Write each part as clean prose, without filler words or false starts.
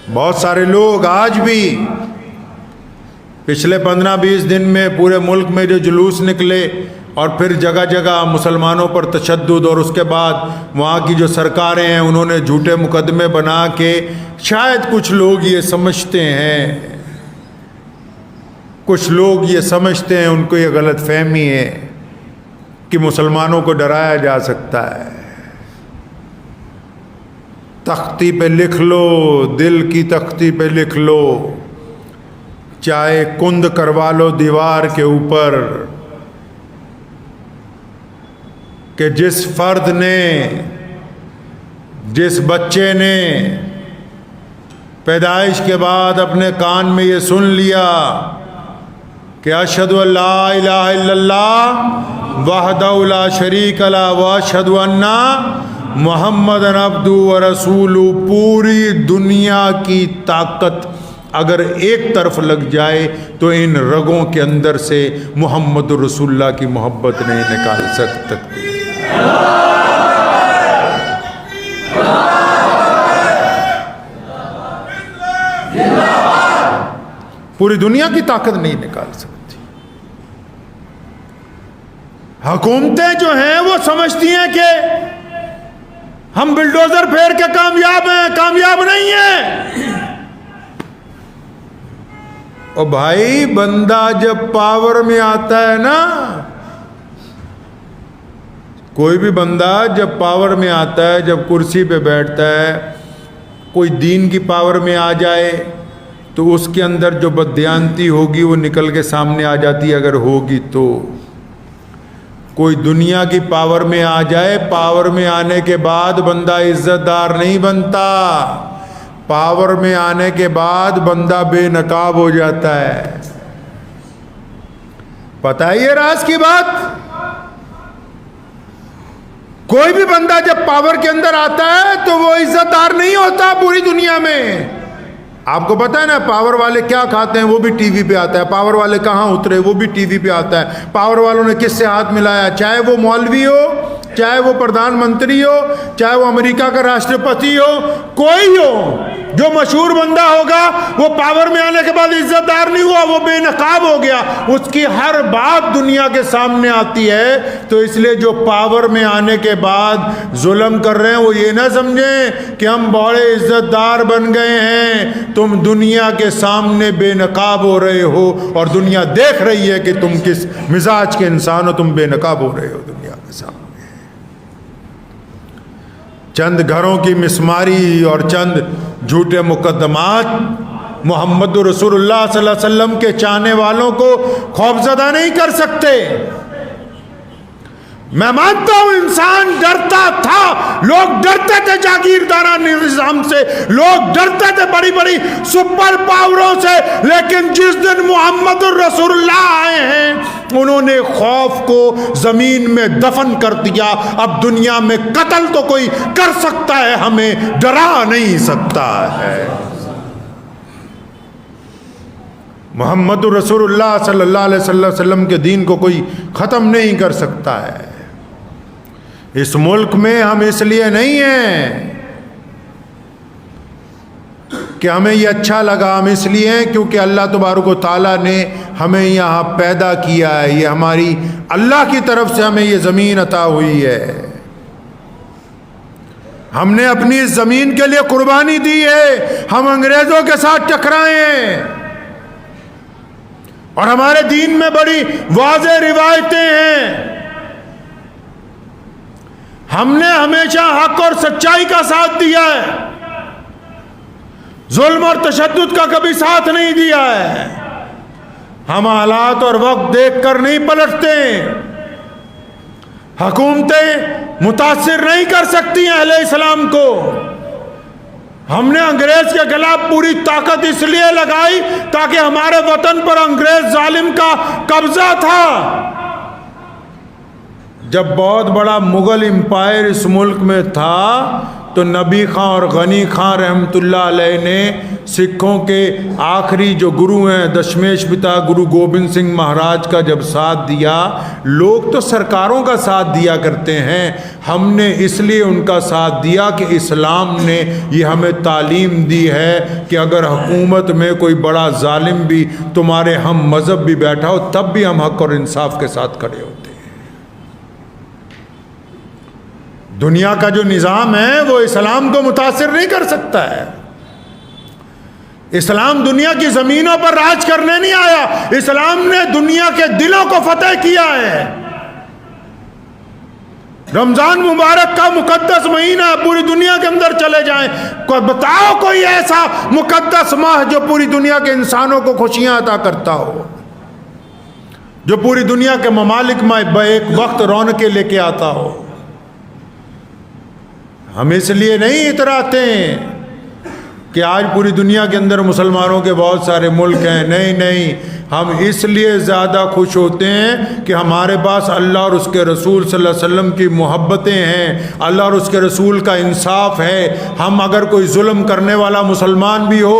बहुत सारे लोग आज भी पिछले 15-20 दिन में पूरे मुल्क में जो जुलूस निकले और फिर जगह जगह मुसलमानों पर तशद्दुद, और उसके बाद वहाँ की जो सरकारें हैं उन्होंने झूठे मुकदमे बना के, शायद कुछ लोग ये समझते हैं, उनको ये गलत फहमी है कि मुसलमानों को डराया जा सकता है। तख्ती पे लिख लो, दिल की तख्ती पे लिख लो, चाहे कुंद करवा लो दीवार के ऊपर, कि जिस फर्द ने, जिस बच्चे ने पैदाइश के बाद अपने कान में ये सुन लिया कि अशहदु अल्ला इलाहा इल्लल्लाह वहदहु ला शरीका लहु व अशहदु अन्ना मुहम्मदन अब्दुहु व रसूलुहु, पूरी दुनिया की ताकत अगर एक तरफ लग जाए तो इन रगों के अंदर से मोहम्मद रसूलुल्लाह की मोहब्बत नहीं निकाल सकती। पूरी दुनिया की ताकत नहीं निकाल सकती। हुकूमतें जो हैं वो समझती हैं कि हम बिल्डोजर फेर के कामयाब हैं, कामयाब नहीं है। और भाई बंदा जब पावर में आता है ना, कोई भी बंदा जब पावर में आता है, जब कुर्सी पे बैठता है, कोई दीन की पावर में आ जाए तो उसके अंदर जो बददियानती होगी वो निकल के सामने आ जाती है, अगर होगी तो। कोई दुनिया की पावर में आ जाए, पावर में आने के बाद बंदा इज्जतदार नहीं बनता, पावर में आने के बाद बंदा बेनकाब हो जाता है। पता है ये राज की बात? कोई भी बंदा जब पावर के अंदर आता है तो वो इज्जतदार नहीं होता पूरी दुनिया में। आपको पता है ना पावर वाले क्या खाते हैं, वो भी टीवी पे आता है। पावर वाले कहाँ उतरे, वो भी टीवी पे आता है। पावर वालों ने किससे हाथ मिलाया, चाहे वो मौलवी हो, चाहे वो प्रधानमंत्री हो, चाहे वो अमेरिका का राष्ट्रपति हो, कोई हो, जो मशहूर बंदा होगा वो पावर में आने के बाद इज्जतदार नहीं हुआ, वो बेनकाब हो गया, उसकी हर बात दुनिया के सामने आती है। तो इसलिए जो पावर में आने के बाद जुल्म कर रहे हैं वो ये ना समझें कि हम बड़े इज्जतदार बन गए हैं। तुम दुनिया के सामने बेनकाब हो रहे हो और दुनिया देख रही है कि तुम किस मिजाज के इंसान हो, तुम बेनकाब हो रहे हो दुनिया के सामने। चंद घरों की मिसमारी और चंद झूठे मुकदमात मोहम्मद रसूलुल्लाह सल्लल्लाहु अलैहि वसल्लम के चाहने वालों को खौफजदा नहीं कर सकते। मैं मानता हूं इंसान डरता था, लोग डरते थे जागीरदारा निजाम से, लोग डरते थे बड़ी बड़ी सुपर पावरों से, लेकिन जिस दिन मोहम्मद रसूलुल्लाह आए हैं उन्होंने खौफ को जमीन में दफन कर दिया। अब दुनिया में कत्ल तो कोई कर सकता है, हमें डरा नहीं सकता है। मोहम्मद रसूलुल्लाह सल्लल्लाहु अलैहि वसल्लम के दीन को कोई ख़त्म नहीं कर सकता है। इस मुल्क में हम इसलिए नहीं हैं कि हमें ये अच्छा लगा, हम इसलिए हैं क्योंकि अल्लाह तबारक व तआला ने हमें यहाँ पैदा किया है। ये हमारी अल्लाह की तरफ से हमें ये ज़मीन अता हुई है। हमने अपनी इस ज़मीन के लिए कुर्बानी दी है। हम अंग्रेज़ों के साथ टकराए हैं और हमारे दीन में बड़ी वाज़ेह रिवायतें हैं। हमने हमेशा हक और सच्चाई का साथ दिया है, जुल्म और तशद्दुद का कभी साथ नहीं दिया है। हम हालात और वक्त देखकर नहीं पलटते। हुकूमतें मुतासिर नहीं कर सकती हैं अहले इस्लाम को। हमने अंग्रेज के खिलाफ पूरी ताकत इसलिए लगाई ताकि हमारे वतन पर अंग्रेज जालिम का कब्जा था। जब बहुत बड़ा मुगल एम्पायर इस मुल्क में था तो नबी खां और गनी खां रहमतुल्लाह अलैह ने सिखों के आखिरी जो गुरु हैं दशमेश पिता गुरु गोबिंद सिंह महाराज का जब साथ दिया, लोग तो सरकारों का साथ दिया करते हैं, हमने इसलिए उनका साथ दिया कि इस्लाम ने ये हमें तालीम दी है कि अगर हुकूमत में कोई बड़ा जालिम भी तुम्हारे हम मज़हब भी बैठा हो तब भी हम हक और इंसाफ के साथ खड़े होते हैं। दुनिया का जो निज़ाम है वो इस्लाम को मुतासिर नहीं कर सकता है। इस्लाम दुनिया की ज़मीनों पर राज करने नहीं आया, इस्लाम ने दुनिया के दिलों को फतेह किया है। रमज़ान मुबारक का मुकद्दस महीना, पूरी दुनिया के अंदर चले जाएं, कोई बताओ कोई ऐसा मुकद्दस माह जो पूरी दुनिया के इंसानों को खुशियां अता करता हो, जो पूरी दुनिया के ममालिक में एक वक्त रौनकें लेके आता हो। हम इसलिए नहीं इतराते हैं कि आज पूरी दुनिया के अंदर मुसलमानों के बहुत सारे मुल्क हैं, नहीं, हम इसलिए ज़्यादा खुश होते हैं कि हमारे पास अल्लाह और उसके रसूल सल्लल्लाहु अलैहि वसल्लम की मोहब्बतें हैं, अल्लाह और उसके रसूल का इंसाफ है। हम अगर कोई जुल्म करने वाला मुसलमान भी हो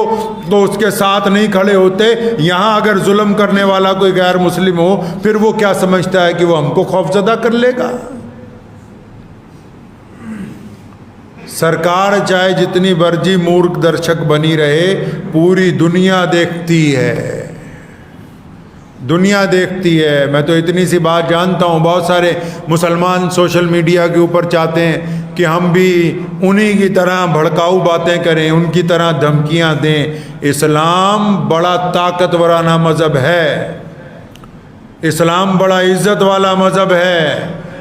तो उसके साथ नहीं खड़े होते। यहाँ अगर जुल्म करने वाला कोई गैर मुस्लिम हो फिर वो क्या समझता है कि वो हमको खौफजदा कर लेगा। सरकार चाहे जितनी मर्जी मूर्ख दर्शक बनी रहे, पूरी दुनिया देखती है, दुनिया देखती है। मैं तो इतनी सी बात जानता हूँ, बहुत सारे मुसलमान सोशल मीडिया के ऊपर चाहते हैं कि हम भी उन्हीं की तरह भड़काऊ बातें करें, उनकी तरह धमकियाँ दें। इस्लाम बड़ा ताकतवराना मज़हब है, इस्लाम बड़ा इज़्ज़त वाला मज़हब है,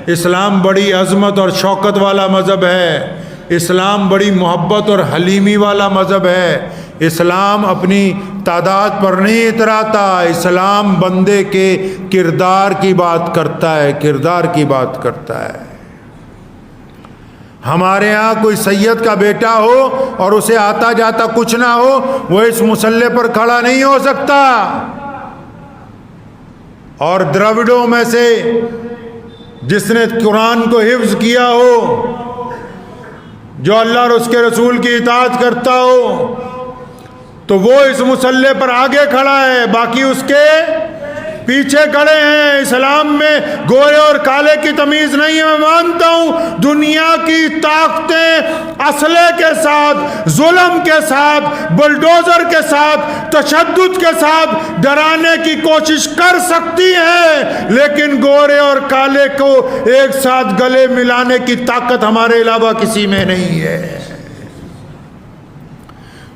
इस्लाम बड़ी अज़मत और शौकत वाला मज़हब है, इस्लाम बड़ी मोहब्बत और हलीमी वाला मज़हब है। इस्लाम अपनी तादाद पर नहीं इतराता, इस्लाम बंदे के किरदार की बात करता है, किरदार की बात करता है। हमारे यहाँ कोई सैयद का बेटा हो और उसे आता जाता कुछ ना हो, वो इस मुसल्ले पर खड़ा नहीं हो सकता। और द्रविड़ों में से जिसने कुरान को हिफ्ज किया हो, जो अल्लाह और उसके रसूल की इताअत करता हो, तो वो इस मुसल्ले पर आगे खड़ा है, बाकी उसके पीछे खड़े हैं। इस्लाम में गोरे और काले की तमीज़ नहीं है। मैं मानता हूँ दुनिया की ताकतें असले के साथ, जुल्म के साथ, बुलडोज़र के साथ, तशद्दुद के साथ डराने की कोशिश कर सकती है, लेकिन गोरे और काले को एक साथ गले मिलाने की ताकत हमारे अलावा किसी में नहीं है।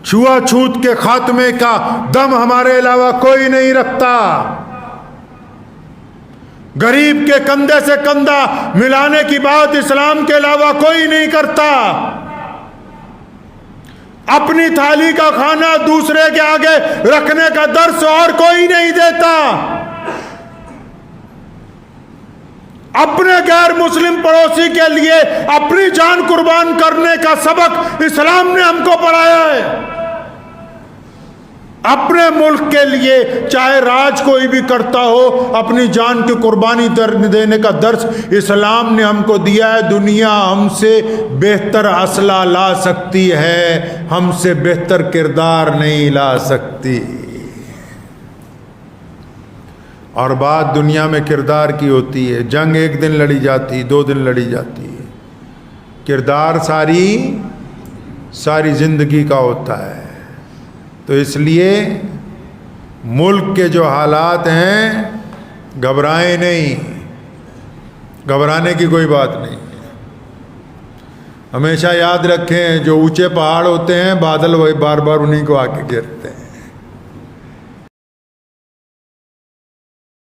छुआछूत के खात्मे का दम हमारे अलावा कोई नहीं रखता। गरीब के कंधे से कंधा मिलाने की बात इस्लाम के अलावा कोई नहीं करता। अपनी थाली का खाना दूसरे के आगे रखने का दर्स और कोई नहीं देता। अपने गैर मुस्लिम पड़ोसी के लिए अपनी जान कुर्बान करने का सबक इस्लाम ने हमको पढ़ाया है। अपने मुल्क के लिए चाहे राज कोई भी करता हो, अपनी जान की कुर्बानी देने का दर्स इस्लाम ने हमको दिया है। दुनिया हमसे बेहतर असला ला सकती है, हमसे बेहतर किरदार नहीं ला सकती। और बात दुनिया में किरदार की होती है। जंग एक दिन लड़ी जाती, 2 दिन लड़ी जाती है, किरदार सारी जिंदगी का होता है। तो इसलिए मुल्क के जो हालात हैं, घबराएं नहीं, घबराने की कोई बात नहीं। हमेशा याद रखें, जो ऊंचे पहाड़ होते हैं बादल वही बार बार उन्हीं को आके गिरते हैं।